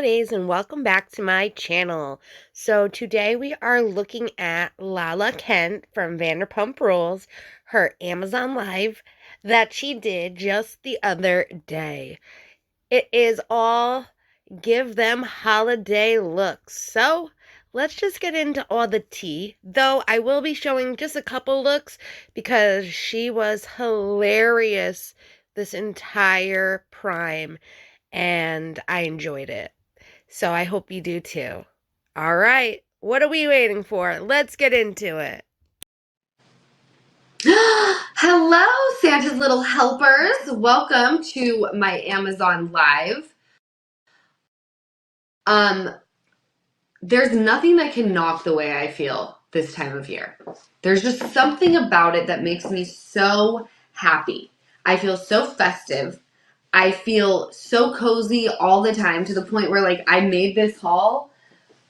holidays and welcome back to my channel. So today we are looking at Lala Kent from Vanderpump Rules, her Amazon Live that she did just the other day. It is all give them holiday looks. So let's just get into all the tea, though I will be showing just a couple looks because she was hilarious this entire prime and I enjoyed it. So I hope you do too. All right, what are we waiting for? Let's get into it. Hello, Santa's little helpers. Welcome to my Amazon Live. There's nothing that can knock the way I feel this time of year. There's just something about it that makes me so happy. I feel so festive. I feel so cozy all the time to the point where like I made this haul,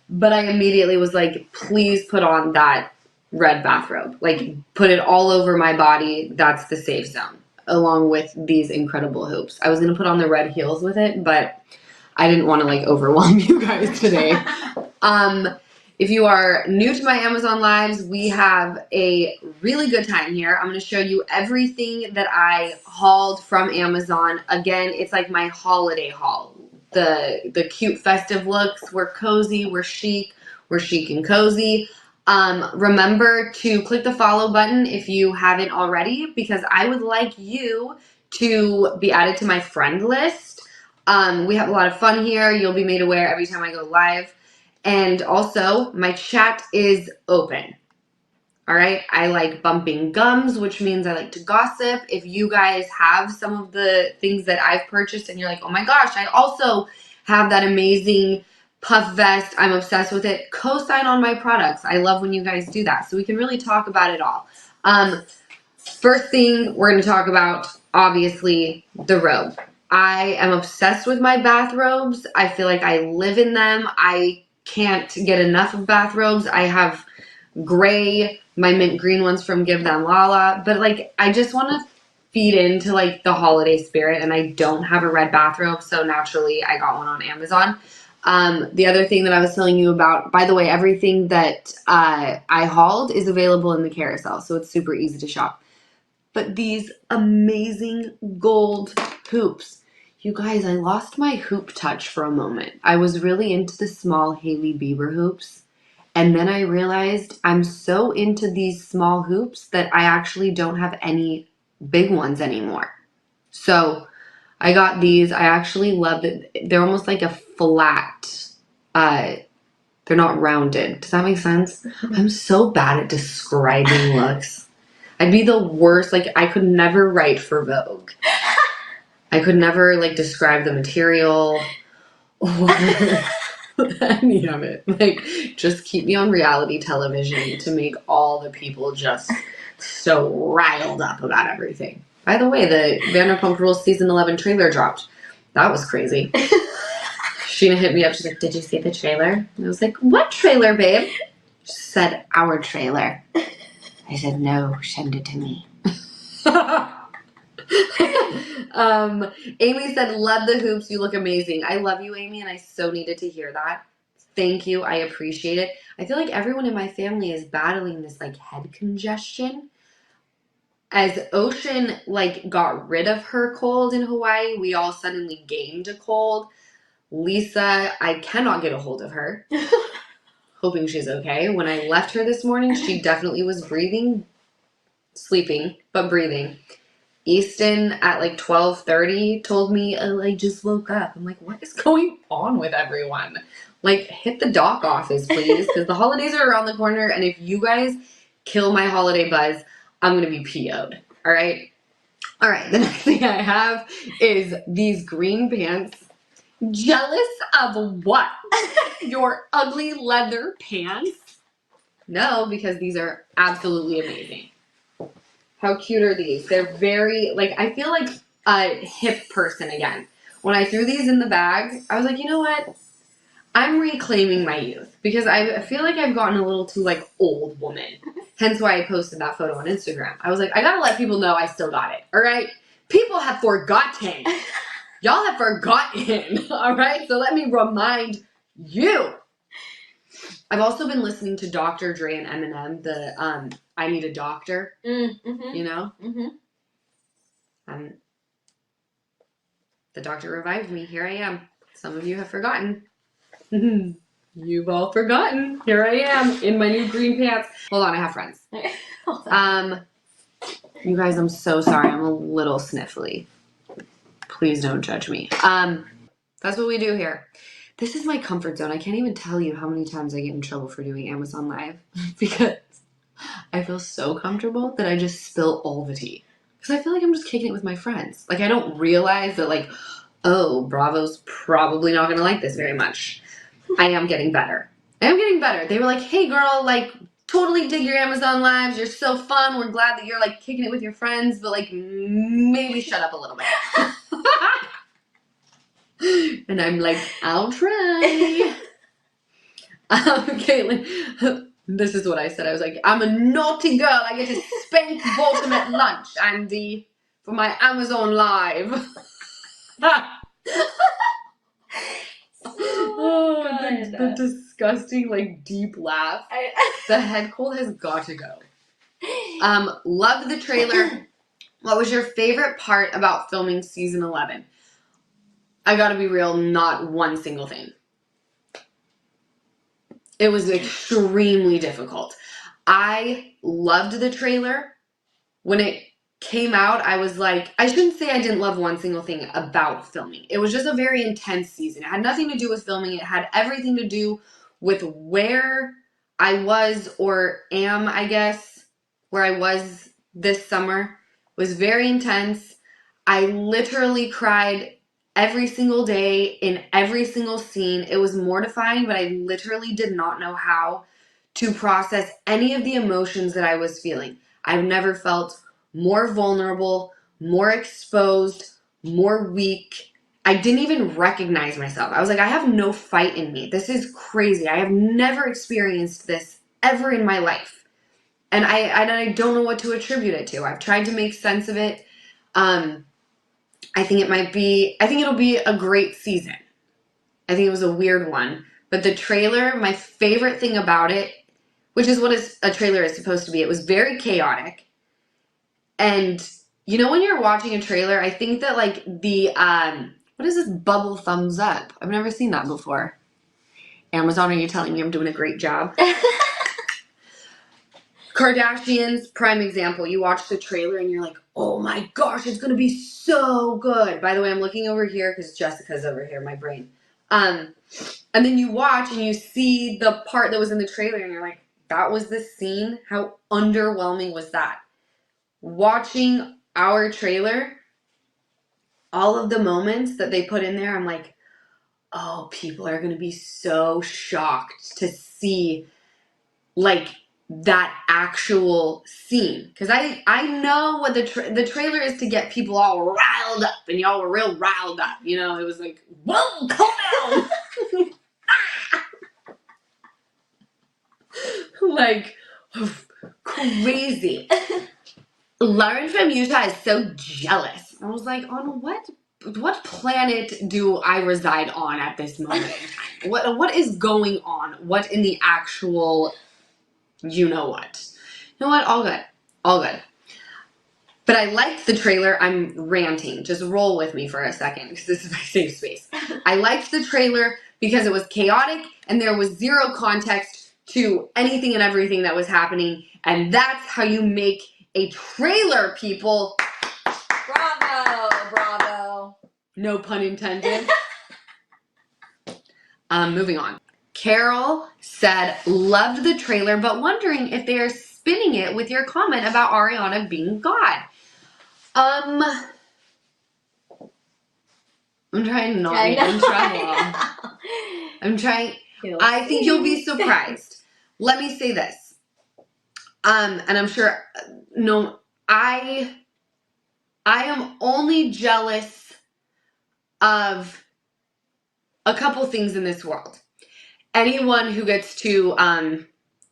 but I immediately was like, please put on that red bathrobe. Like, put it all over my body. That's the safe zone, along with these incredible hoops. I was going to put on the red heels with it, but I didn't want to, like, overwhelm you guys today. If you are new to my Amazon Lives, we have a really good time here. I'm going to show you everything that I hauled from Amazon. Again, it's like my holiday haul. The cute festive looks. We're cozy, we're chic and cozy. Remember to click the follow button if you haven't already, because I would like you to be added to my friend list. We have a lot of fun here. You'll be made aware every time I go live. And also, my chat is open. All right, I like bumping gums, which means I like to gossip. If you guys have some of the things that I've purchased and you're like, oh my gosh, I also have that amazing puff vest, I'm obsessed with it, co-sign on my products. I love when you guys do that, so we can really talk about it all. First thing we're going to talk about, obviously, the robe. I am obsessed with my bathrobes. I feel like I live in them. I can't get enough of bathrobes. I have gray, my mint green ones from Give Them Lala, but like I just want to feed into like the holiday spirit, and I don't have a red bathrobe, so naturally I got one on Amazon. The other thing that I was telling you about, by the way, everything that I hauled is available in the carousel, so it's super easy to shop. But these amazing gold hoops. You guys, I lost my hoop touch for a moment. I was really into the small Hailey Bieber hoops. And then I realized I'm so into these small hoops that I actually don't have any big ones anymore. So I got these. I actually love it. They're almost like a flat. They're not rounded. Does that make sense? I'm so bad at describing looks. I'd be the worst. Like, I could never write for Vogue. I could never, like, describe the material or any of it. Like, just keep me on reality television to make all the people just so riled up about everything. By the way, the Vanderpump Rules season 11 trailer dropped. That was crazy. Scheana hit me up. She's like, did you see the trailer? And I was like, what trailer, babe? She said, our trailer. I said, no, send it to me. Amy said, love the hoops. You look amazing. I love you, Amy, and I so needed to hear that. Thank you. I appreciate it. I feel like everyone in my family is battling this like head congestion. As Ocean like got rid of her cold in Hawaii, we all suddenly gained a cold. Lisa, I cannot get a hold of her. Hoping she's okay. When I left her this morning, she definitely was breathing, sleeping, but breathing. Easton at like 12:30 told me, oh, I just woke up. I'm like, what is going on with everyone? Like, hit the doc office, please, because the holidays are around the corner, and if you guys kill my holiday buzz, I'm going to be PO'd. All right? All right, the next thing I have is these green pants. Jealous of what? Your ugly leather pants? No, because these are absolutely amazing. How cute are these? They're very, like, I feel like a hip person again. When I threw these in the bag, I was like, you know what? I'm reclaiming my youth because I feel like I've gotten a little too, like, old woman. Hence why I posted that photo on Instagram. I was like, I gotta let people know I still got it, all right? People have forgotten. Y'all have forgotten, all right? So let me remind you. I've also been listening to Dr. Dre and Eminem, the I Need a Doctor, Mm-hmm. you know? Mm-hmm. The doctor revived me. Here I am. Some of you have forgotten. You've all forgotten. Here I am in my new green pants. Hold on, I have friends. You guys, I'm so sorry. I'm a little sniffly. Please don't judge me. That's what we do here. This is my comfort zone. I can't even tell you how many times I get in trouble for doing Amazon Live because I feel so comfortable that I just spill all the tea. Because I feel like I'm just kicking it with my friends. Like, I don't realize that, like, oh, Bravo's probably not going to like this very much. I am getting better. They were like, hey, girl, like, totally dig your Amazon Lives. You're so fun. We're glad that you're, like, kicking it with your friends. But, like, maybe shut up a little bit. And I'm like, I'll try. Caitlin, this is what I said. I was like, I'm a naughty girl. I get to spank bottom at lunch. For my Amazon Live. Oh, the disgusting, like, deep laugh. The head cold has got to go. Loved the trailer. What was your favorite part about filming season 11? I gotta be real, not one single thing. It was extremely difficult. I loved the trailer. When it came out, I was like, I shouldn't say I didn't love one single thing about filming. It was just a very intense season. It had nothing to do with filming. It had everything to do with where I was or am, I guess, where I was this summer. It was very intense. I literally cried every single day in every single scene. It was mortifying, but I literally did not know how to process any of the emotions that I was feeling. I've never felt more vulnerable, more exposed, more weak. I didn't even recognize myself. I was like, I have no fight in me. This is crazy. I have never experienced this ever in my life. And I don't know what to attribute it to. I've tried to make sense of it. I think it'll be a great season. I think it was a weird one. But the trailer, my favorite thing about it, which is what a trailer is supposed to be, it was very chaotic. And you know when you're watching a trailer, I think that like the, what is this bubble thumbs up? I've never seen that before. Amazon, are you telling me I'm doing a great job? Kardashians, prime example. You watch the trailer and you're like, oh my gosh, it's going to be so good. By the way, I'm looking over here because Jessica's over here, my brain. And then you watch and you see the part that was in the trailer and you're like, that was the scene? How underwhelming was that? Watching our trailer, all of the moments that they put in there, I'm like, oh, people are going to be so shocked to see, like, that actual scene. Because I know what the trailer is to get people all riled up, and y'all were real riled up. You know, it was like, whoa, calm down. Like, crazy. Lauren from Utah is so jealous. I was like, on what planet do I reside on at this moment in time? What is going on? What in the actual, you know what? You know what? All good. All good. But I liked the trailer. I'm ranting. Just roll with me for a second because this is my safe space. I liked the trailer because it was chaotic and there was zero context to anything and everything that was happening. And that's how you make a trailer, people. Bravo, bravo. No pun intended. Moving on. Carol said, loved the trailer, but wondering if they are spinning it with your comment about Ariana being God. I'm trying not to get in trouble. I'm trying. I think you'll be surprised. Let me say this. And I'm sure, no, I am only jealous of a couple things in this world. Anyone who gets to,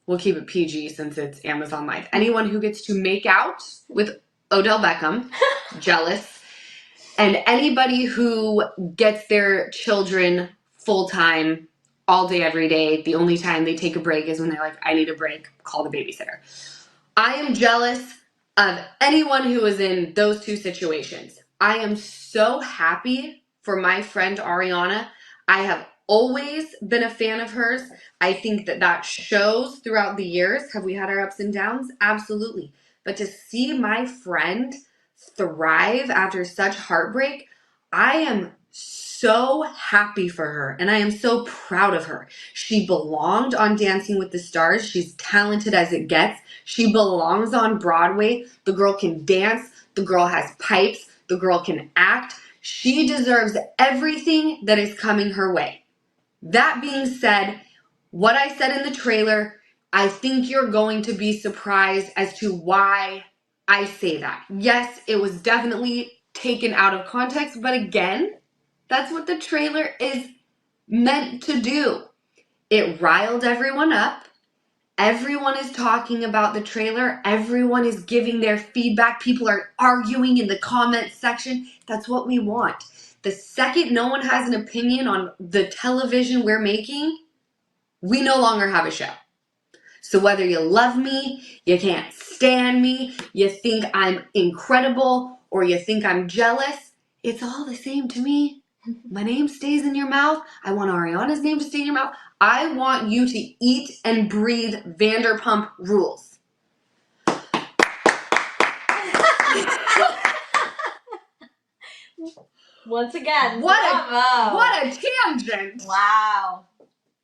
we'll keep it PG since it's Amazon Live. Anyone who gets to make out with Odell Beckham, jealous. And anybody who gets their children full-time all day, every day, the only time they take a break is when they're like, I need a break, call the babysitter. I am jealous of anyone who is in those two situations. I am so happy for my friend Ariana. I have always been a fan of hers. I think that shows throughout the years. Have we had our ups and downs? Absolutely. But to see my friend thrive after such heartbreak, I am so happy for her and I am so proud of her. She belonged on Dancing with the Stars. She's talented as it gets. She belongs on Broadway. The girl can dance. The girl has pipes. The girl can act. She deserves everything that is coming her way. That being said, what I said in the trailer, I think you're going to be surprised as to why I say that. Yes, it was definitely taken out of context, but again, that's what the trailer is meant to do. It riled everyone up. Everyone is talking about the trailer. Everyone is giving their feedback. People are arguing in the comment section. That's what we want. The second no one has an opinion on the television we're making, we no longer have a show. So whether you love me, you can't stand me, you think I'm incredible, or you think I'm jealous, it's all the same to me. My name stays in your mouth. I want Ariana's name to stay in your mouth. I want you to eat and breathe Vanderpump Rules. Once again, What bravo. a tangent. Wow.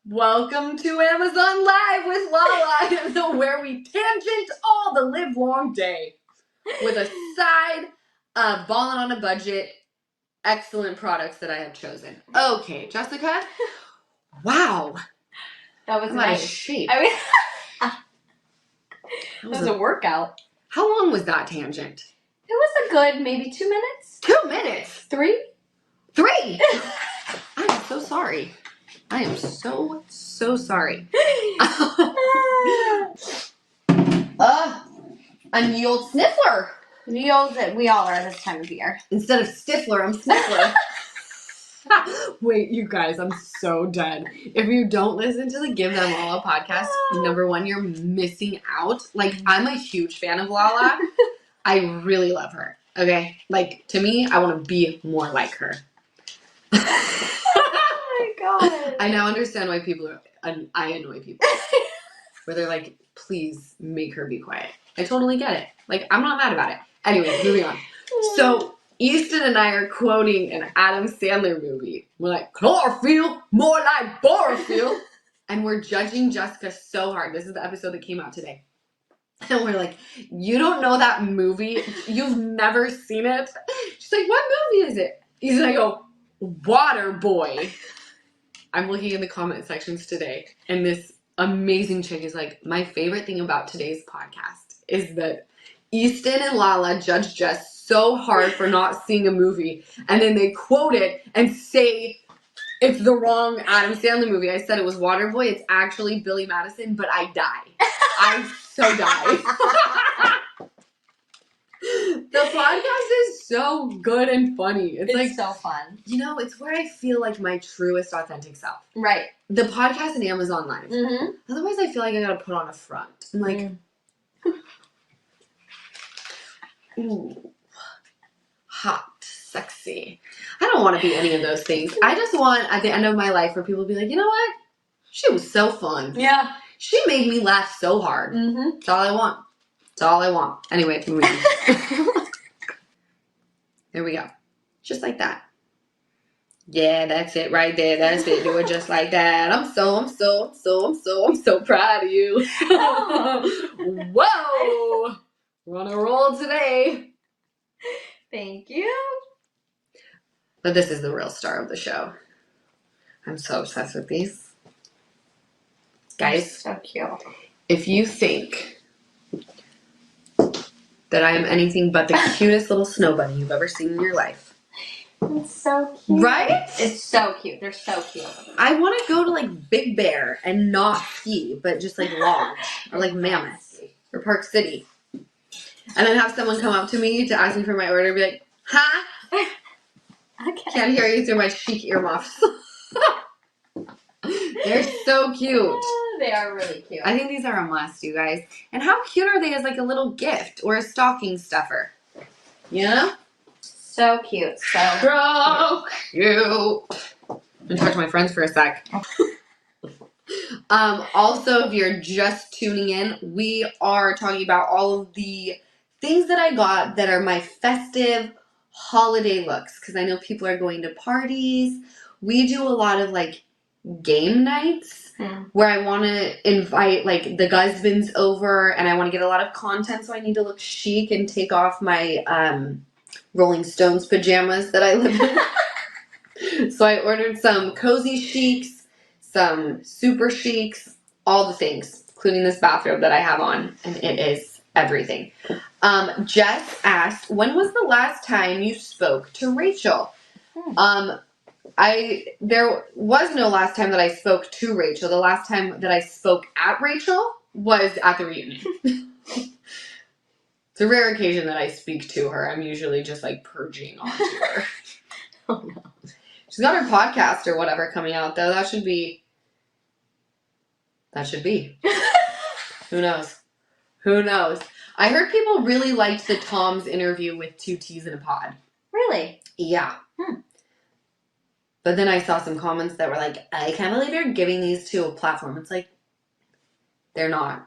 Welcome to Amazon Live with Lala, where we tangent all the live long day with a side of balling on a budget. Excellent products that I have chosen. Okay, Jessica. Wow. That was I'm out of nice. shape. I mean, that was a workout. How long was that tangent? It was a good maybe 2 minutes. 2 minutes. 3. 3. I'm so sorry. I am so sorry. A Neiled Sniffler. We all are this time of year. Instead of Stifler, I'm Sniffler. Wait, you guys, I'm so dead. If you don't listen to the Give Them Lala podcast, number one, you're missing out. Like, I'm a huge fan of Lala. I really love her. Okay? Like, to me, I want to be more like her. Oh my god. I now understand why I annoy people. Where they're like, please make her be quiet. I totally get it. Like, I'm not mad about it. Anyway, moving on. So, Easton and I are quoting an Adam Sandler movie. We're like, chlorophyll, more like borophyll. And we're judging Jessica so hard. This is the episode that came out today. And we're like, you don't know that movie? You've never seen it? She's like, what movie is it? Easton and I go, Water Boy. I'm looking in the comment sections today. And this amazing chick is like, my favorite thing about today's podcast is that Easton and Lala judge Jess so hard for not seeing a movie, and then they quote it and say it's the wrong Adam Sandler movie. I said it was Waterboy. It's actually Billy Madison, but I die. I so die. The podcast is so good and funny. It's like so fun. You know, it's where I feel like my truest, authentic self. Right. The podcast and Amazon Live. Mm-hmm. Otherwise, I feel like I gotta put on a front. I'm like, ooh, hot, sexy. I don't want to be any of those things. I just want, at the end of my life, for people to be like, you know what? She was so fun. Yeah. She made me laugh so hard. Mm-hmm. That's all I want. That's all I want. Anyway, moving on. There we go. Just like that. Yeah, that's it right there. That's it. Do it just like that. I'm so proud of you. Whoa. We're on a roll today. Thank you. But this is the real star of the show. I'm so obsessed with these. Guys, So cute. if you think that I am anything but the cutest little snow bunny you've ever seen in your life. It's so cute. Right? It's so cute. They're so cute. I want to go to like Big Bear and not ski, but just like Lodge or like Mammoth or Park City. And then have someone come up to me to ask me for my order and be like, huh? Okay. Can't hear you through my chic earmuffs. They're so cute. They are really cute. I think these are a must, you guys. And how cute are they as like a little gift or a stocking stuffer? You know? So cute. So cute. I'm gonna talk to my friends for a sec. Also, if you're just tuning in, we are talking about all of the things that I got that are my festive holiday looks. Because I know people are going to parties. We do a lot of like game nights where I want to invite like the husbands over and I want to get a lot of content, so I need to look chic and take off my Rolling Stones pajamas that I live in. So I ordered some cozy chics, some super chics, all the things, including this bathrobe that I have on, and it is everything. Jess asked, when was the last time you spoke to Rachel? There was no last time that I spoke to Rachel. The last time that I spoke at Rachel was at the reunion. It's a rare occasion that I speak to her. I'm usually just like purging onto her. Oh no. She's got her podcast or whatever coming out though. That should be. Who knows? Who knows? I heard people really liked the Tom's interview with 2 T's in a Pod. Really? Yeah. But then I saw some comments that were like, I can't believe you're giving these two a platform. It's like, they're not.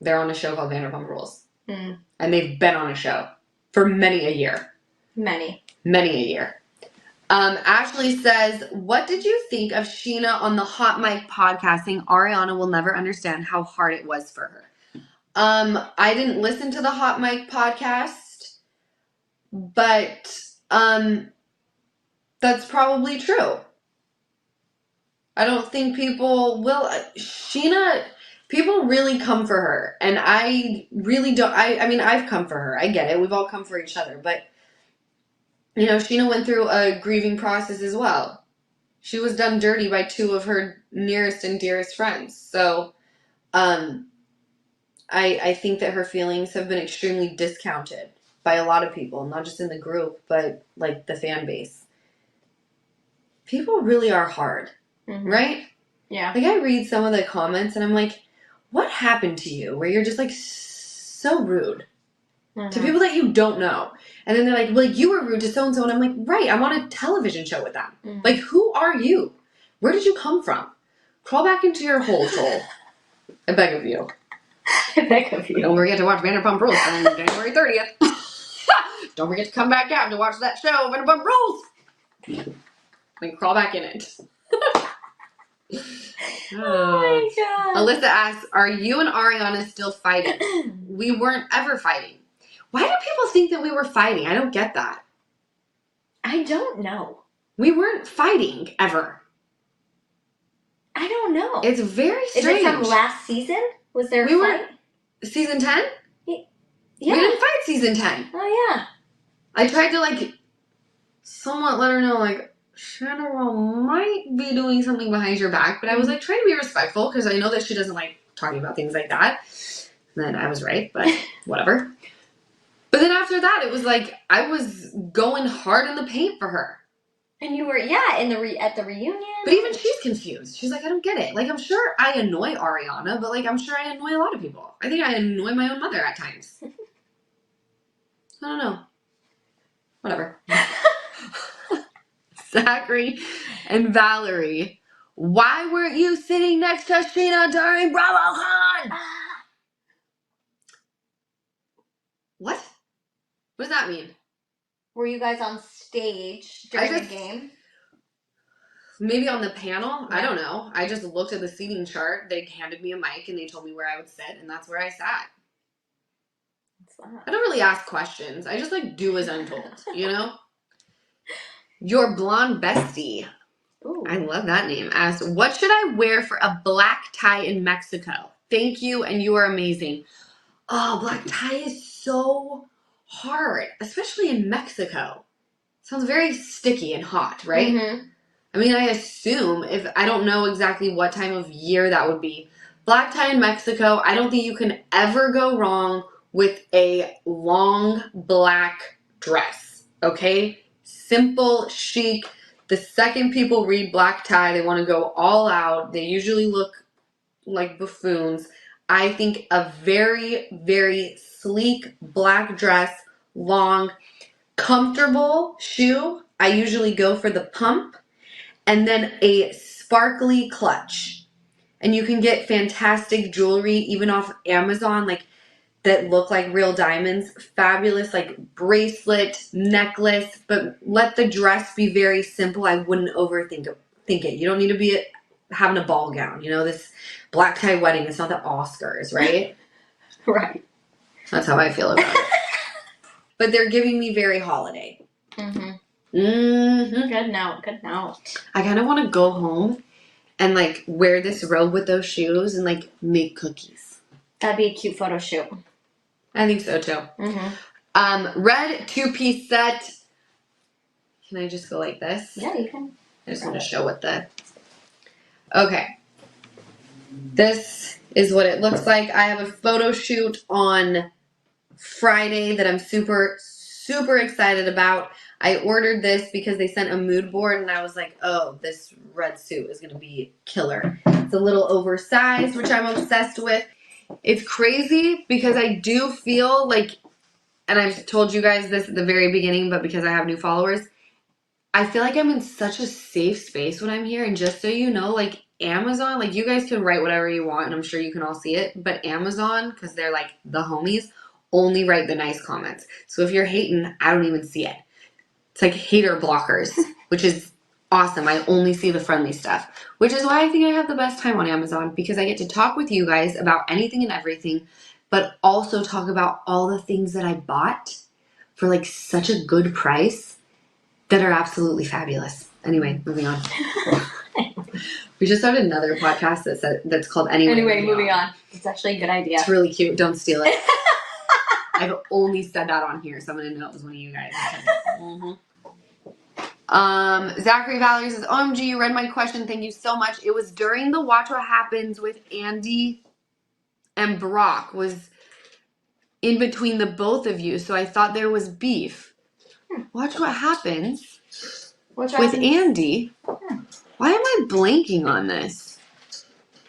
They're on a show called Vanderpump Rules. And they've been on a show for many a year. Many a year. Ashley says, what did you think of Scheana on the Hot Mic podcast saying Ariana will never understand how hard it was for her? I didn't listen to the Hot Mic podcast, but that's probably true. I don't think people will. Scheana, people really come for her. And I really don't. I mean, I've come for her. I get it. We've all come for each other. But, you know, Scheana went through a grieving process as well. She was done dirty by 2 of her nearest and dearest friends. So, I think that her feelings have been extremely discounted by a lot of people. Not just in the group, but, like, the fan base. People really are hard. Right? Yeah. Like, I read some of the comments and I'm like, what happened to you? Where you're just, like, so rude to people that you don't know. And then they're like, well, you were rude to so-and-so. And I'm like, right, I'm on a television show with them. Like, who are you? Where did you come from? Crawl back into your hole, soul. I beg of you. I beg of you. Don't forget to watch Vanderpump Rules on January 30th. Don't forget to come back out to watch that show, Vanderpump Rules. Then crawl back in it. Oh my god. Alyssa asks, are you and Ariana still fighting? We weren't ever fighting. Why do people think that we were fighting? I don't get that. I don't know. We weren't fighting ever. I don't know. It's very strange. Is it from last season? Was there a fight? Season 10? Yeah. We didn't fight season 10. Oh yeah. I tried to like somewhat let her know like Sandoval might be doing something behind your back, but I was like trying to be respectful because I know that she doesn't like talking about things like that. And then I was right, but whatever. But then after that, it was like I was going hard in the paint for her. And you were at the reunion. But even she's confused. She's like, I don't get it. Like I'm sure I annoy Ariana, but like I'm sure I annoy a lot of people. I think I annoy my own mother at times. I don't know. Whatever. Zachary and Valerie, why weren't you sitting next to Scheana during BravoCon? What? What does that mean? Were you guys on stage during the game? Maybe on the panel? Yeah. I don't know. I just looked at the seating chart. They handed me a mic and they told me where I would sit, and that's where I sat. I don't really ask questions. I just like do as I'm told, you know? Your blonde bestie. Ooh. I love that name. Asked, what should I wear for a black tie in Mexico? Thank you, and you are amazing. Oh, black tie is so hard, especially in Mexico. Sounds very sticky and hot, right? Mm-hmm. I mean, I assume I don't know exactly what time of year that would be. Black tie in Mexico, I don't think you can ever go wrong with a long black dress, okay? simple, chic. The second people read black tie, they want to go all out. They usually look like buffoons. I think a very, very sleek black dress, long, comfortable shoe. I usually go for the pump, and then a sparkly clutch. And you can get fantastic jewelry even off Amazon, like that look like real diamonds. Fabulous, like bracelet, necklace, but let the dress be very simple. I wouldn't overthink it. You don't need to be having a ball gown. You know, this black tie wedding, it's not the Oscars, right? Right. That's how I feel about it. But they're giving me very holiday. Mm-hmm. Mm-hmm. Good note. Good note. I kind of want to go home and like wear this robe with those Mm-hmm. shoes and like make cookies. That'd be a cute photo shoot. I think so too. Mm-hmm. Red 2-piece set. Can I just go like this? Yeah, you can. I just want to show what the... Okay. This is what it looks like. I have a photo shoot on Friday that I'm super, super excited about. I ordered this because they sent a mood board and I was like, oh, this red suit is going to be killer. It's a little oversized, which I'm obsessed with. It's crazy because I do feel like, and I've told you guys this at the very beginning, but because I have new followers, I feel like I'm in such a safe space when I'm here. And just so you know, like Amazon, like you guys can write whatever you want and I'm sure you can all see it. But Amazon, because they're like the homies, only write the nice comments. So if you're hating, I don't even see it. It's like hater blockers, which is awesome. I only see the friendly stuff, which is why I think I have the best time on Amazon because I get to talk with you guys about anything and everything, but also talk about all the things that I bought for like such a good price that are absolutely fabulous. Anyway, moving on. We just started another podcast that's called Anyway, Moving on. It's actually a good idea. It's really cute. Don't steal it. I've only said that on here, so I'm gonna know it was one of you guys. Mm-hmm. Zachary Valerie says, OMG, you read my question. Thank you so much. It was during the Watch What Happens with Andy and Brock was in between the both of you, so I thought there was beef. Watch What Happens with Andy. Why am I blanking on this?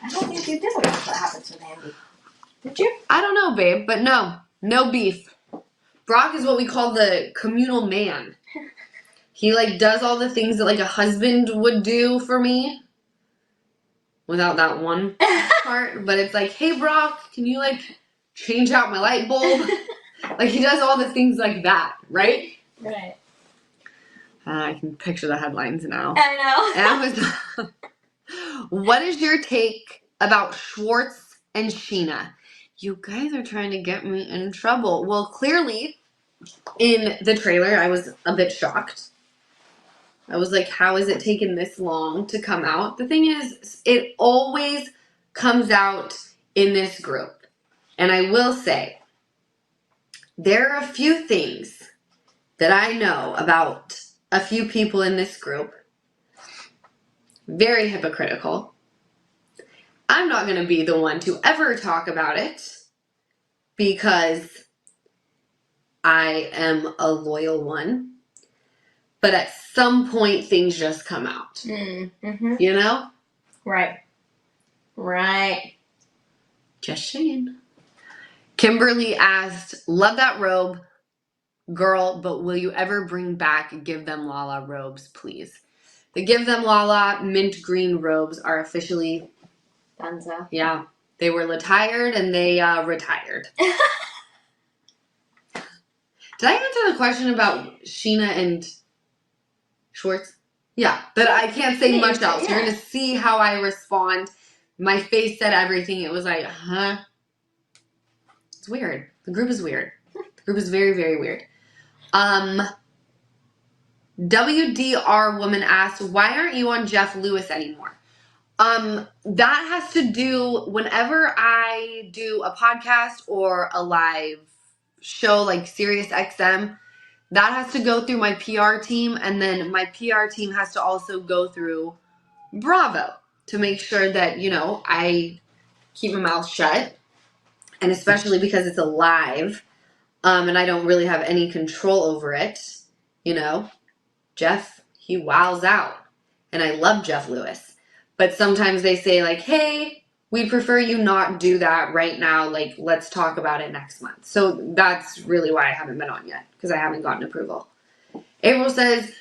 I don't think you did Watch What Happens with Andy. Did you? I don't know, babe, but no beef. Brock is what we call the communal man. He like does all the things that like a husband would do for me. Without that one part. But it's like, hey Brock, can you like change out my light bulb? Like he does all the things like that, right? Right. I can picture the headlines now. I know. What is your take about Schwartz and Scheana? You guys are trying to get me in trouble. Well, clearly, in the trailer, I was a bit shocked. I was like, how is it taking this long to come out? The thing is, it always comes out in this group. And I will say, there are a few things that I know about a few people in this group. Very hypocritical. I'm not going to be the one to ever talk about it because I am a loyal one. But at some point, things just come out. Mm-hmm. You know? Right. Just saying. Kimberly asked, love that robe, girl, but will you ever bring back Give Them Lala robes, please? The Give Them Lala mint green robes are officially... Dunzo. Yeah. They were retired and they retired. Did I answer the question about Scheana and Schwartz? Yeah, but I can't say much else. You're going to see how I respond. My face said everything. It was like, huh? It's weird. The group is weird. The group is very, very weird. WDR woman asked, why aren't you on Jeff Lewis anymore? That has to do whenever I do a podcast or a live show like Sirius XM, that has to go through my PR team, and then my PR team has to also go through Bravo to make sure that, you know, I keep my mouth shut, and especially because it's a live, and I don't really have any control over it, you know. Jeff, he wows out. And I love Jeff Lewis. But sometimes they say, like, hey, we'd prefer you not do that right now. Like, let's talk about it next month. So that's really why I haven't been on yet, because I haven't gotten approval. April says,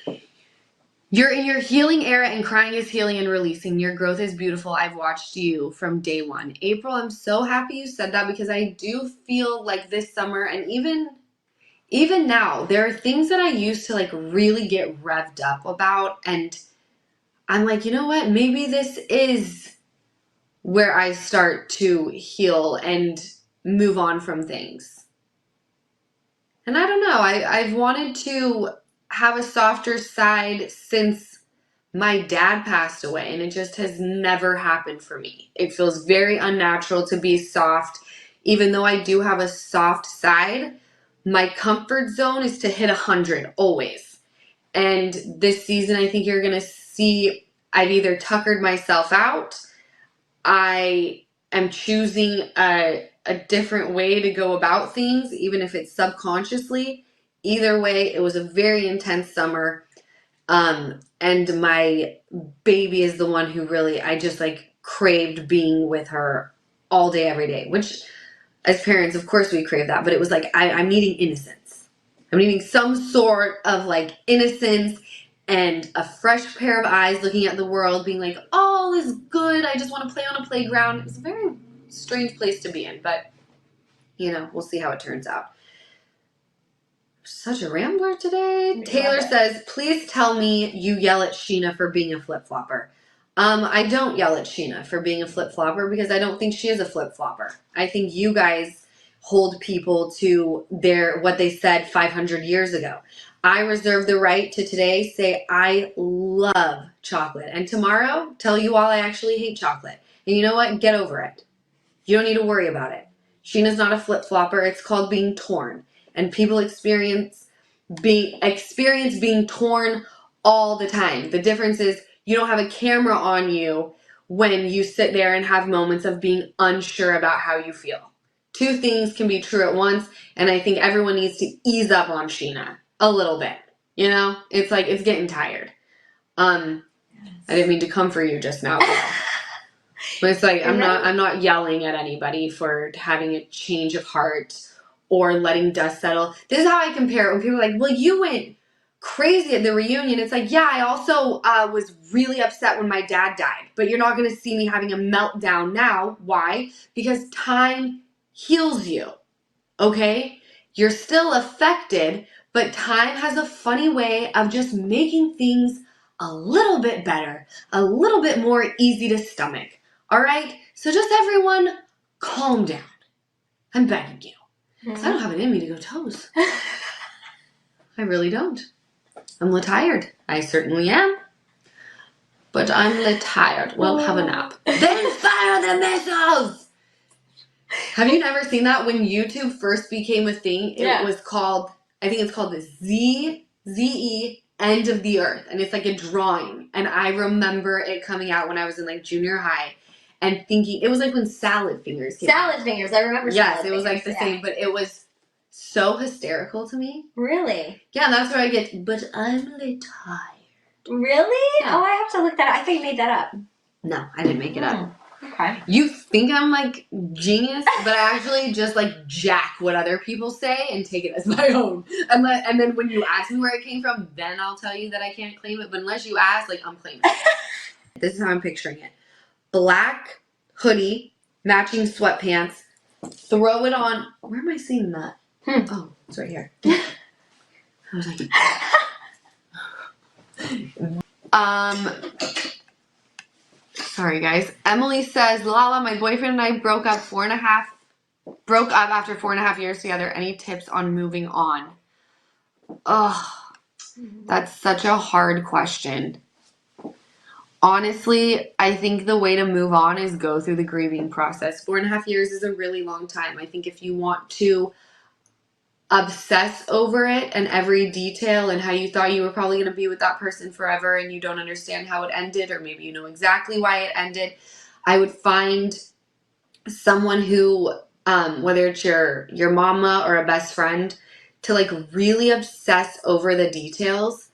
you're in your healing era and crying is healing and releasing. Your growth is beautiful. I've watched you from day one. April, I'm so happy you said that, because I do feel like this summer, and even now, there are things that I used to like really get revved up about, and I'm like, you know what? Maybe this is where I start to heal and move on from things. And I don't know, I've wanted to have a softer side since my dad passed away, and it just has never happened for me. It feels very unnatural to be soft. Even though I do have a soft side, my comfort zone is to hit 100 always. And this season, I think you're going to see I've either tuckered myself out, I am choosing a different way to go about things, even if it's subconsciously. Either way, it was a very intense summer. And my baby is the one who really, I just like craved being with her all day, every day, which as parents, of course we crave that, but it was like, I'm needing innocence. I'm needing some sort of like innocence and a fresh pair of eyes looking at the world, being like, all is good. I just want to play on a playground. It was a very strange place to be in, but you know, we'll see how it turns out. Such a rambler today. Taylor says, please tell me you yell at Scheana for being a flip-flopper. I don't yell at Scheana for being a flip-flopper because I don't think she is a flip-flopper. I think you guys hold people to what they said 500 years ago. I reserve the right to today say I love chocolate, and tomorrow tell you all I actually hate chocolate. And you know what? Get over it. You don't need to worry about it. Scheana's not a flip-flopper. It's called being torn. And people experience being torn all the time. The difference is you don't have a camera on you when you sit there and have moments of being unsure about how you feel. Two things can be true at once, and I think everyone needs to ease up on Scheana a little bit. You know? It's like it's getting tired. I didn't mean to comfort you just now, girl. But it's like I'm not yelling at anybody for having a change of heart or letting dust settle. This is how I compare it when people are like, well, you went crazy at the reunion. It's like, yeah, I also was really upset when my dad died. But you're not going to see me having a meltdown now. Why? Because time heals you. Okay? You're still affected, but time has a funny way of just making things a little bit better, a little bit more easy to stomach. All right? So just everyone, calm down. I'm begging you. I don't have it in me to go toes. I really don't. I'm tired. I certainly am. But I'm tired. Well, have a nap. Then fire the missiles! Have you never seen that? When YouTube first became a thing, it was called, I think it's called the ZE, End of the Earth. And it's like a drawing. And I remember it coming out when I was in like junior high. And thinking, it was like when Salad Fingers came out. Salad Fingers, I remember Yes, Salad it was Fingers, like the same, but it was so hysterical to me. Really? Yeah, that's where I get, but I'm tired. Really? Yeah. Oh, I have to look that up. I think you made that up. No, I didn't make it up. Okay. You think I'm like genius, but I actually just like jack what other people say and take it as my own. And then when you ask me where it came from, then I'll tell you that I can't claim it. But unless you ask, like, I'm claiming it. This is how I'm picturing it. Black hoodie, matching sweatpants, throw it on. Where am I seeing that? Oh, it's right here. I was like, sorry guys. Emily says, Lala, my boyfriend and I broke up after 4.5 years together. Any tips on moving on? Oh, that's such a hard question. Honestly, I think the way to move on is go through the grieving process. 4.5 years is a really long time. I think if you want to obsess over it and every detail and how you thought you were probably going to be with that person forever and you don't understand how it ended, or maybe you know exactly why it ended, I would find someone who, whether it's your mama or a best friend, to like really obsess over the details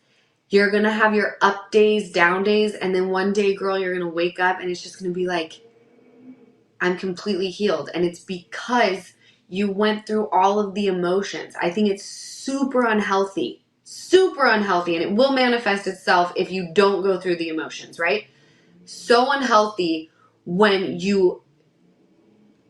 You're going to have your up days, down days, and then one day, girl, you're going to wake up and it's just going to be like, I'm completely healed. And it's because you went through all of the emotions. I think it's super unhealthy, and it will manifest itself if you don't go through the emotions, right? So unhealthy when you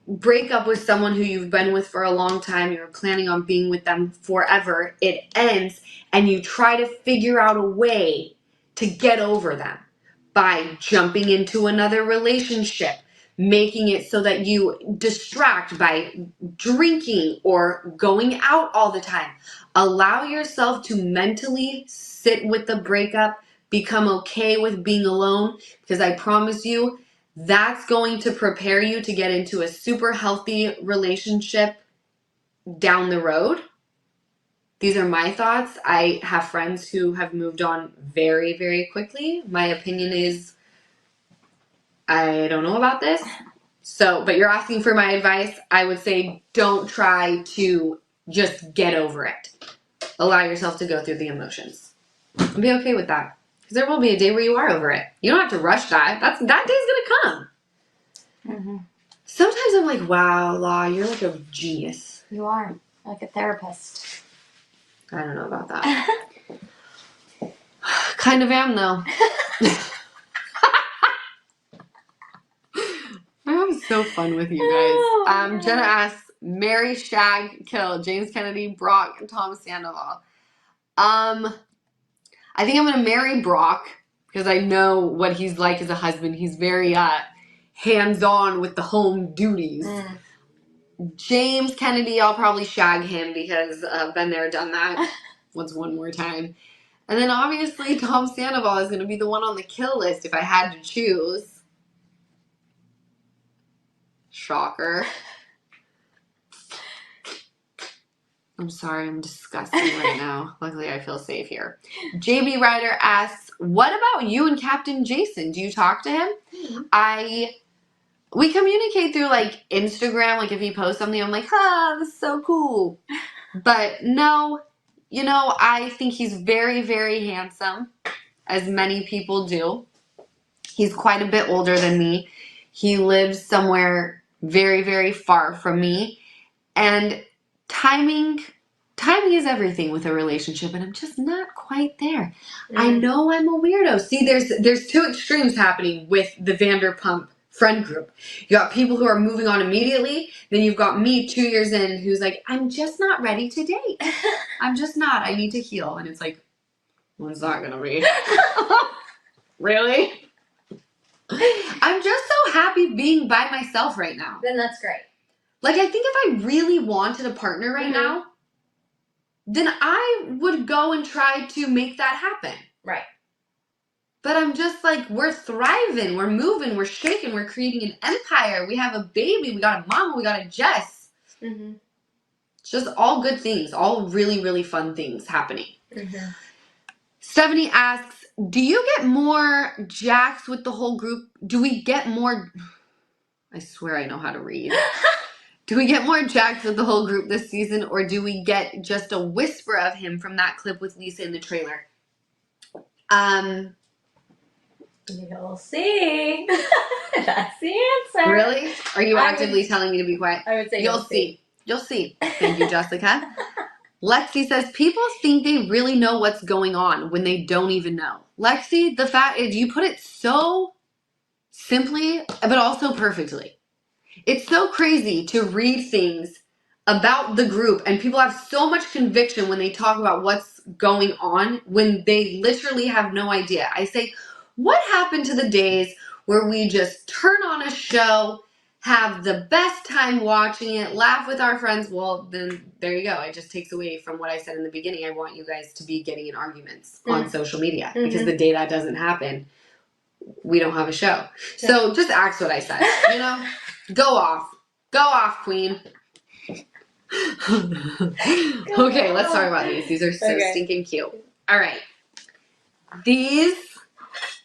break up with someone who you've been with for a long time, you're planning on being with them forever, it ends, and you try to figure out a way to get over them by jumping into another relationship, making it so that you distract by drinking or going out all the time. Allow yourself to mentally sit with the breakup, become okay with being alone, because I promise you, that's going to prepare you to get into a super healthy relationship down the road. These are my thoughts. I have friends who have moved on very, very quickly. My opinion is, I don't know about this. So, but you're asking for my advice. I would say don't try to just get over it. Allow yourself to go through the emotions. And be okay with that. Because there will be a day where you are over it. You don't have to rush that. That day's gonna come. Mm-hmm. Sometimes I'm like, wow, Law, you're like a genius. You are like a therapist. I don't know about that. Kind of am, though. I'm having so fun with you guys. Jenna asks, Mary, Shag, Kill, James Kennedy, Brock, and Tom Sandoval. I think I'm going to marry Brock because I know what he's like as a husband. He's very hands-on with the home duties. James Kennedy, I'll probably shag him because I've been there, done that. What's one more time? And then obviously Tom Sandoval is going to be the one on the kill list if I had to choose. Shocker. I'm sorry, I'm disgusting right now. Luckily, I feel safe here. JB Ryder asks, what about you and Captain Jason? Do you talk to him? Mm-hmm. We communicate through, like, Instagram. Like, if he posts something, I'm like, this is so cool. But no, you know, I think he's very, very handsome, as many people do. He's quite a bit older than me. He lives somewhere very, very far from me. And timing is everything with a relationship, and I'm just not quite there. I know I'm a weirdo. See, there's two extremes happening with the Vanderpump friend group. You got people who are moving on immediately, then you've got me 2 years in who's like, I'm just not ready to date. I'm just not. I need to heal. And it's like, when's that gonna be? Really? I'm just so happy being by myself right now. Then that's great. Like, I think if I really wanted a partner right now, then I would go and try to make that happen. Right. But I'm just like, we're thriving, we're moving, we're shaking, we're creating an empire. We have a baby, we got a mama, we got a Jess. Mm-hmm. It's just all good things, all really, really fun things happening. Mm-hmm. Stephanie asks, do you get more jacks with the whole group? Do we get more... I swear I know how to read. Do we get more jacks with the whole group this season, or do we get just a whisper of him from that clip with Lisa in the trailer? You'll see. That's the answer. Really? Are you actively telling me to be quiet? I would say you'll see. You'll see. Thank you, Jessica. Lexi says, people think they really know what's going on when they don't even know. Lexi, the fact is you put it so simply, but also perfectly. It's so crazy to read things about the group, and people have so much conviction when they talk about what's going on when they literally have no idea. I say, what happened to the days where we just turn on a show, have the best time watching it, laugh with our friends? Well, then there you go. It just takes away from what I said in the beginning. I want you guys to be getting in arguments on social media because the day that doesn't happen, we don't have a show. So just act what I said, you know? Go off. Go off, queen. Okay, let's talk about these. These are so stinking cute. All right. These,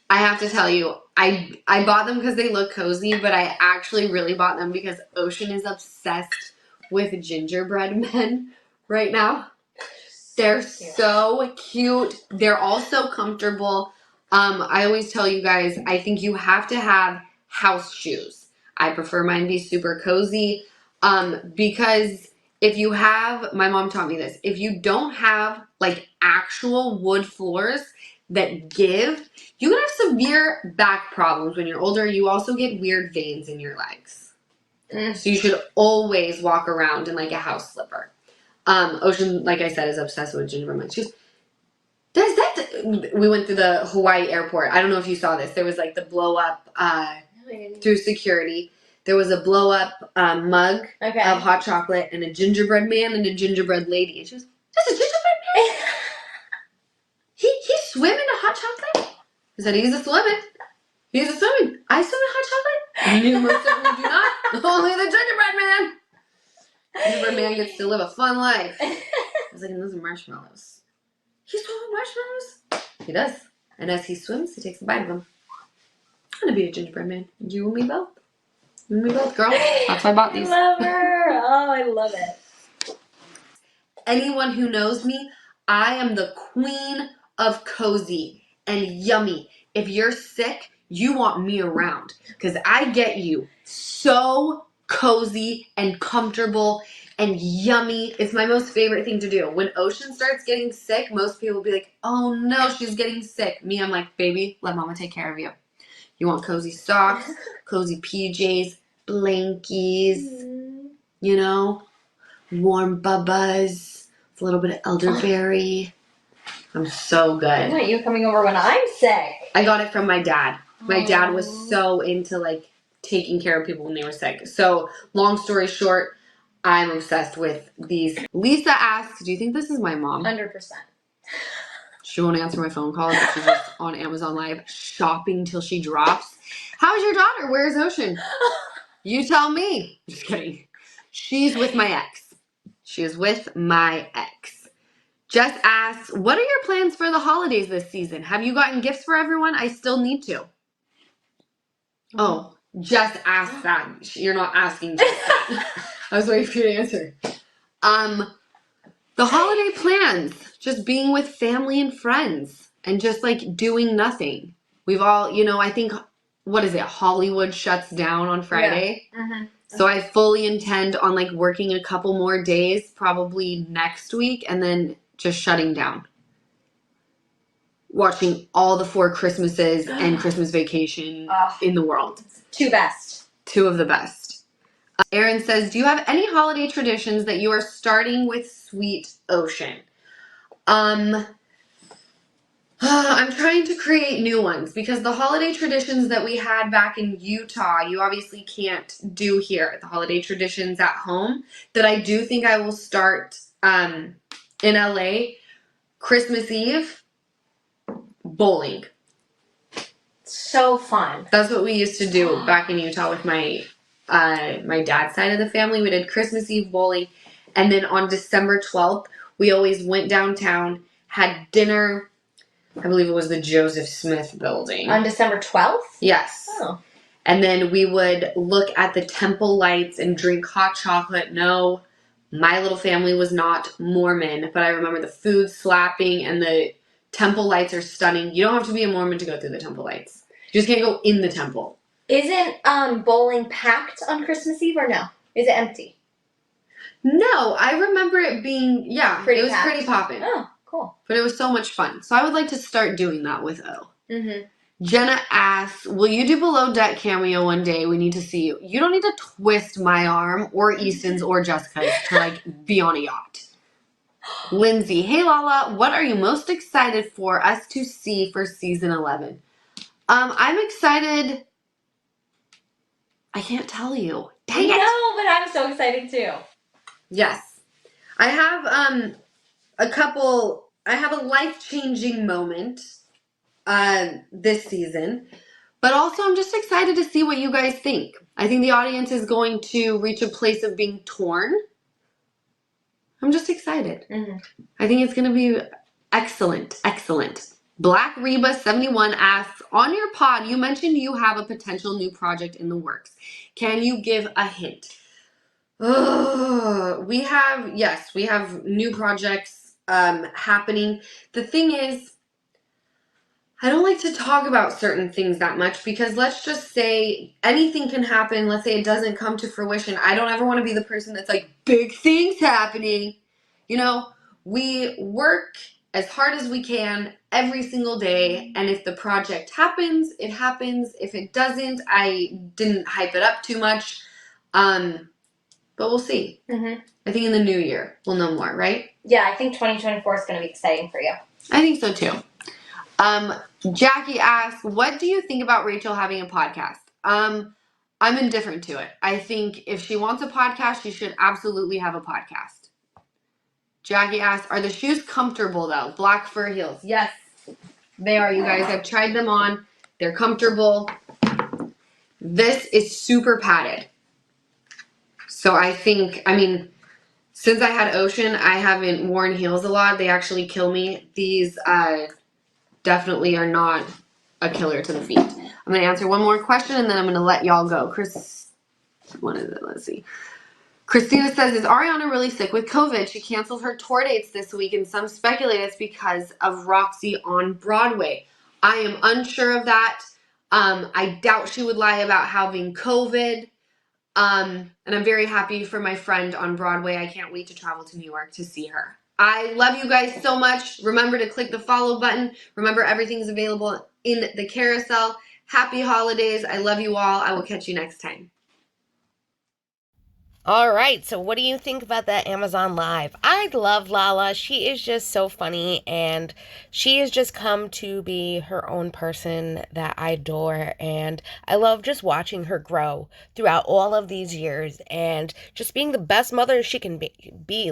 I have to tell you, I bought them because they look cozy, but I actually really bought them because Ocean is obsessed with gingerbread men right now. They're so cute. They're also comfortable. I always tell you guys, I think you have to have house shoes. I prefer mine be super cozy. Because if you have, my mom taught me this, if you don't have like actual wood floors that give, you can have severe back problems when you're older. You also get weird veins in your legs. So you should always walk around in like a house slipper. Ocean, like I said, is obsessed with gingerbread men. She goes, there's that. We went through the Hawaii airport. I don't know if you saw this. There was like the blow up through security. There was a blow up mug of hot chocolate and a gingerbread man and a gingerbread lady. And she goes, that's a gingerbread man? he swim in a hot chocolate? I said, he's a swimming. He's a swimming. I swim in hot chocolate? You most certainly do not. Only the gingerbread man. Gingerbread man gets to live a fun life. I was like, and those are marshmallows. He swims with marshmallows? He does. And as he swims, he takes a bite of them. I'm gonna be a gingerbread man. You and me both. You and me both, girl. That's why I bought these. I love her. Oh, I love it. Anyone who knows me, I am the queen of cozy and yummy. If you're sick, you want me around. Because I get you so cozy and comfortable and yummy. It's my most favorite thing to do. When Ocean starts getting sick, most people will be like, oh no, she's getting sick. Me, I'm like, baby, let mama take care of you. You want cozy socks, cozy PJs, blankies, you know, warm bubbas, a little bit of elderberry. I'm so good. Wait, you coming over when I'm sick? I got it from my dad. My dad was so into like taking care of people when they were sick. So long story short, I'm obsessed with these. Lisa asks, do you think this is my mom? 100%. She won't answer my phone calls. She's just on Amazon Live shopping till she drops. How's your daughter? Where's Ocean? You tell me. Just kidding. She's with my ex. She is with my ex. Jess asks, what are your plans for the holidays this season? Have you gotten gifts for everyone? I still need to. Oh, Jess asked that. You're not asking Jess that. I was waiting for you to answer. The holiday plans. Just being with family and friends. And just like doing nothing. We've all, you know, I think, what is it? Hollywood shuts down on Friday. Yeah. Mm-hmm. So I fully intend on like working a couple more days, probably next week, and then just shutting down. Watching all the 4 Christmases and Christmas Vacation in the world. 2 best. 2 of the best. Erin says, do you have any holiday traditions that you are starting with Sweet Ocean? I'm trying to create new ones because the holiday traditions that we had back in Utah, you obviously can't do here. The holiday traditions at home that I do think I will start in LA, Christmas Eve, bowling. So fun. That's what we used to do back in Utah with my dad's side of the family. We did Christmas Eve bowling, and then on December 12th, we always went downtown, had dinner. I believe it was the Joseph Smith building. On December 12th? Yes. Oh. And then we would look at the temple lights and drink hot chocolate. No, my little family was not Mormon, but I remember the food slapping and the temple lights are stunning. You don't have to be a Mormon to go through the temple lights. You just can't go in the temple. Isn't bowling packed on Christmas Eve or no? Is it empty? No, I remember it being, pretty popping. Oh, cool. But it was so much fun. So I would like to start doing that with O. Mm-hmm. Jenna asks, will you do Below Deck cameo one day? We need to see you. You don't need to twist my arm or Easton's or Jessica's to like be on a yacht. Lindsay, hey Lala, what are you most excited for us to see for season 11? I'm excited. I can't tell you. Dang it. No, but I'm so excited too. Yes. I have I have a life-changing moment this season, but also I'm just excited to see what you guys think. I think the audience is going to reach a place of being torn. I'm just excited. Mm-hmm. I think it's going to be excellent. Black Reba 71 asks, on your pod, you mentioned you have a potential new project in the works. Can you give a hint? We have new projects happening. The thing is, I don't like to talk about certain things that much because let's just say anything can happen. Let's say it doesn't come to fruition. I don't ever want to be the person that's like, big things happening. You know, we work as hard as we can every single day. And if the project happens, it happens. If it doesn't, I didn't hype it up too much. But we'll see. Mm-hmm. I think in the new year, we'll know more, right? Yeah, I think 2024 is going to be exciting for you. I think so too. Jackie asks, what do you think about Rachel having a podcast? I'm indifferent to it. I think if she wants a podcast, she should absolutely have a podcast. Jackie asks, are the shoes comfortable though? Black fur heels. Yes, they are, you guys. I've tried them on. They're comfortable. This is super padded. So I think, since I had Ocean, I haven't worn heels a lot. They actually kill me. These, definitely are not a killer to the feet. I'm going to answer one more question and then I'm going to let y'all go. What is it? Let's see. Christina says, is Ariana really sick with COVID? She canceled her tour dates this week and some speculate it's because of Roxy on Broadway. I am unsure of that. I doubt she would lie about having COVID. And I'm very happy for my friend on Broadway. I can't wait to travel to New York to see her. I love you guys so much. Remember to click the follow button. Remember, everything's available in the carousel. Happy holidays. I love you all. I will catch you next time. All right, so what do you think about that Amazon Live? I love Lala. She is just so funny, and she has just come to be her own person that I adore, and I love just watching her grow throughout all of these years and just being the best mother she can be.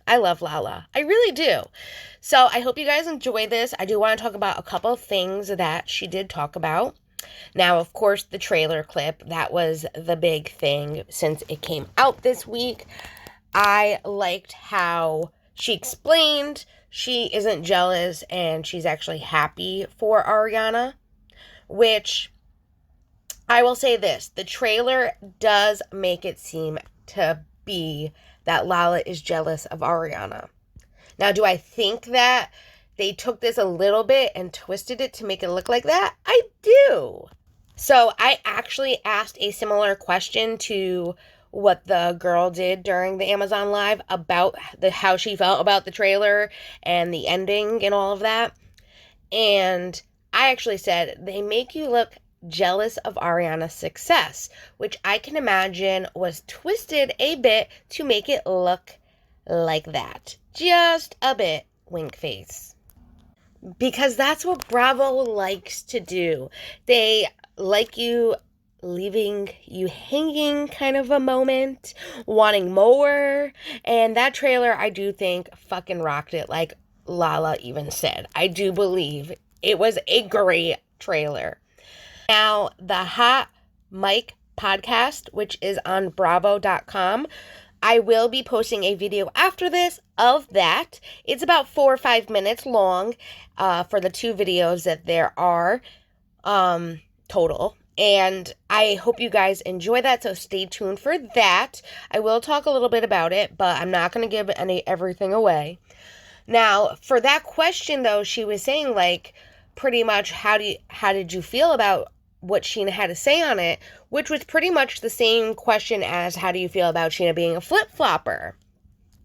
I love Lala. I really do. So I hope you guys enjoy this. I do want to talk about a couple of things that she did talk about. Now, of course, the trailer clip, that was the big thing since it came out this week. I liked how she explained she isn't jealous and she's actually happy for Ariana, which I will say this, the trailer does make it seem to be that Lala is jealous of Ariana. Now, do I think that they took this a little bit and twisted it to make it look like that? I do. So I actually asked a similar question to what the girl did during the Amazon Live about how she felt about the trailer and the ending and all of that. And I actually said, they make you look jealous of Ariana's success, which I can imagine was twisted a bit to make it look like that. Just a bit, wink face. Because that's what Bravo likes to do. They like you leaving you hanging kind of a moment, wanting more. And that trailer, I do think, fucking rocked it, like Lala even said. I do believe it was a great trailer. Now, the Hot Mic podcast, which is on bravo.com, I will be posting a video after this of that. It's about 4 or 5 minutes long for the 2 videos that there are total. And I hope you guys enjoy that, so stay tuned for that. I will talk a little bit about it, but I'm not going to give everything away. Now, for that question, though, she was saying, like, pretty much how did you feel about what Scheana had to say on it, which was pretty much the same question as how do you feel about Scheana being a flip-flopper,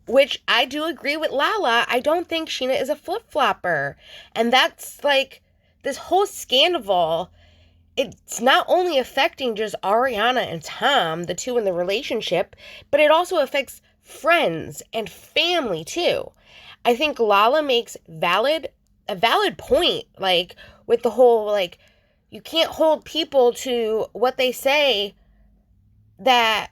which I do agree with Lala. I don't think Scheana is a flip-flopper, and that's like this whole Scandoval, it's not only affecting just Ariana and Tom, the two in the relationship, but it also affects friends and family too. I think Lala makes a valid point, like with the whole, like, you can't hold people to what they say that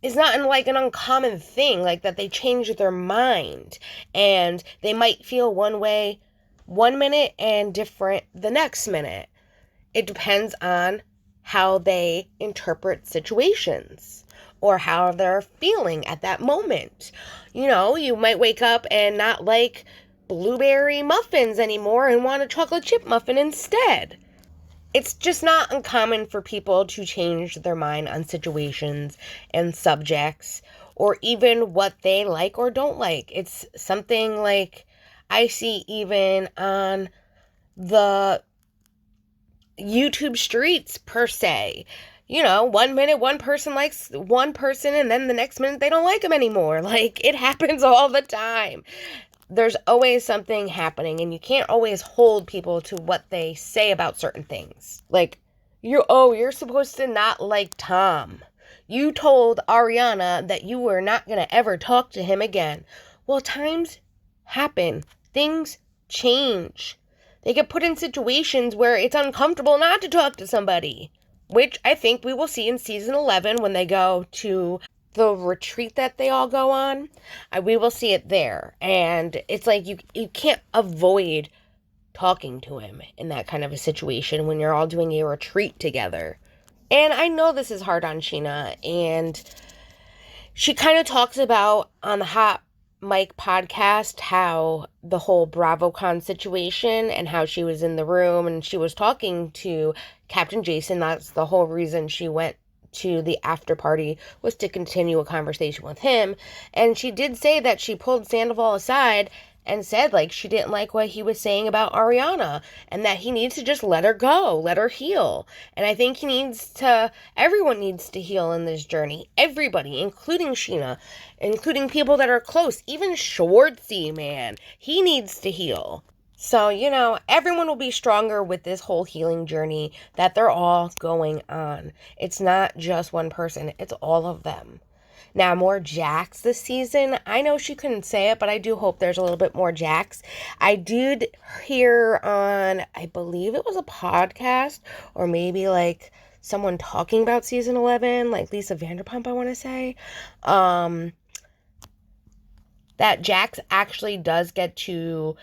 is not like an uncommon thing, like that they change their mind and they might feel one way one minute and different the next minute. It depends on how they interpret situations or how they're feeling at that moment. You know, you might wake up and not like blueberry muffins anymore and want a chocolate chip muffin instead. It's just not uncommon for people to change their mind on situations and subjects or even what they like or don't like. It's something like I see even on the YouTube streets per se. You know, 1 minute one person likes one person and then the next minute they don't like them anymore. Like, it happens all the time. There's always something happening, and you can't always hold people to what they say about certain things. Like, you're supposed to not like Tom. You told Ariana that you were not going to ever talk to him again. Well, times happen. Things change. They get put in situations where it's uncomfortable not to talk to somebody, which I think we will see in season 11 when they go to the retreat that they all go on. We will see it there. And it's like you can't avoid talking to him in that kind of a situation when you're all doing a retreat together. And I know this is hard on Scheana, and she kind of talks about on the Hot Mike podcast how the whole BravoCon situation and how she was in the room and she was talking to Captain Jason. That's the whole reason she went to the after party, was to continue a conversation with him. And she did say that she pulled Sandoval aside and said, like, she didn't like what he was saying about Ariana and that he needs to just let her go, let her heal. And I think everyone needs to heal in this journey. Everybody, including Scheana, including people that are close. Even Schwartzy, man, he needs to heal. So, you know, everyone will be stronger with this whole healing journey that they're all going on. It's not just one person, it's all of them. Now, more Jax this season. I know she couldn't say it, but I do hope there's a little bit more Jax. I did hear on, I believe it was a podcast, or maybe like someone talking about season 11, like Lisa Vanderpump, I want to say, that Jax actually does get to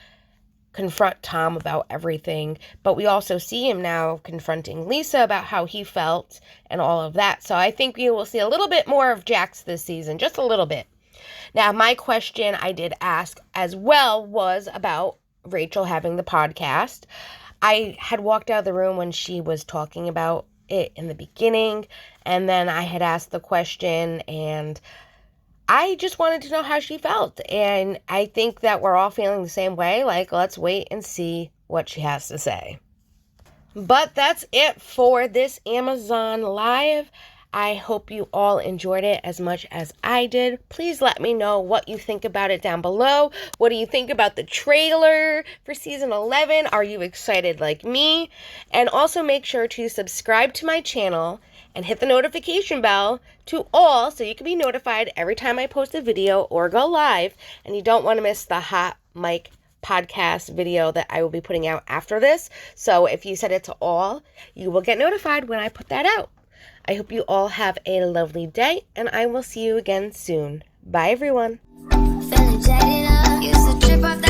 confront Tom about everything, but we also see him now confronting Lisa about how he felt and all of that. So I think we will see a little bit more of Jax this season, just a little bit. Now, my question I did ask as well was about Rachel having the podcast. I had walked out of the room when she was talking about it in the beginning, and then I had asked the question, and I just wanted to know how she felt, and I think that we're all feeling the same way. Like, let's wait and see what she has to say. But that's it for this Amazon Live. I hope you all enjoyed it as much as I did. Please let me know what you think about it down below. What do you think about the trailer for season 11? Are you excited like me? And also make sure to subscribe to my channel and hit the notification bell to all so you can be notified every time I post a video or go live, and you don't want to miss the Hot Mic podcast video that I will be putting out after this. So if you set it to all, you will get notified when I put that out. I hope you all have a lovely day, and I will see you again soon. Bye, everyone. Feeling jaded up, used to trip off